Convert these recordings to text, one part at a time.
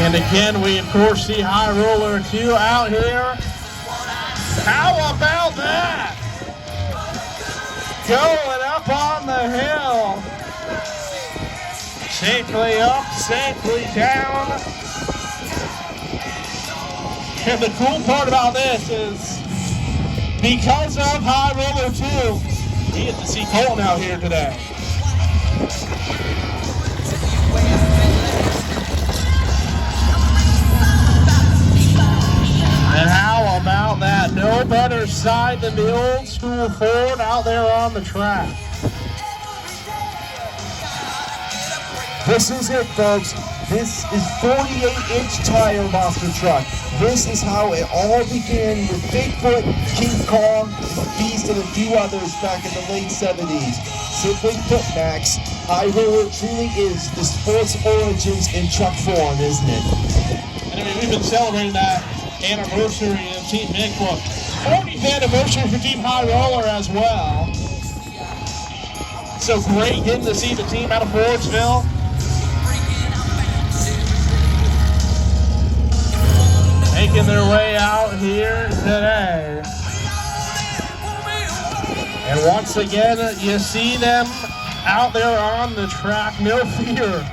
And again, we of course see High Roller 2 out here. How about that? Going up on the hill. Safely up, safely down. And the cool part about this is, because of High Roller 2, we get to see Colton out here today. And how about that? No better side than the old school Ford out there on the track. This is it, folks. This is 48-inch tire monster truck. This is how it all began with Bigfoot, King Kong, Beast, and a few others back in the late 70s. Simply put, Max, High Roller truly is the sports origins in truck form, isn't it? And I mean, we've been celebrating that anniversary of Team Bigfoot. 40th anniversary for Team High Roller as well. So great getting to see the team out of Fordsville. Making their way out here today. And once again, you see them out there on the track, no fear.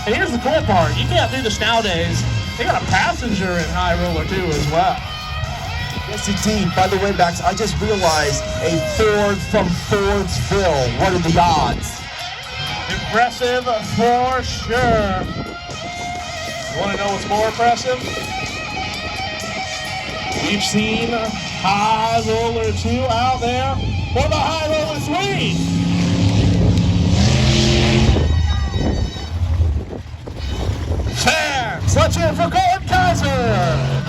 And here's the cool part, you can't do this nowadays. They got a passenger in High Roller 2 as well. Yes, indeed. By the way, Max, I just realized a Ford from Fordsville. What are the odds? Impressive for sure. Want to know what's more impressive? We've seen High Roller 2 out there for the High Roller 3. Fans, let's hear it for Colton Kaiser.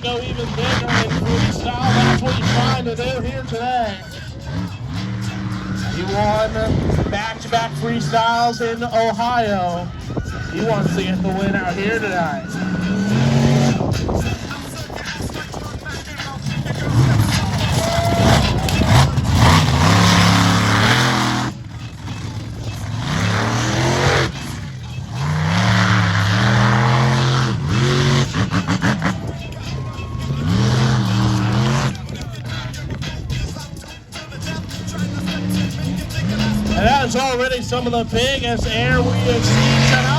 Go even bigger in freestyle. That's what he's trying to do here today. He won back-to-back freestyles in Ohio. He wants to get the win out here tonight. And that is already some of the biggest air we have seen tonight.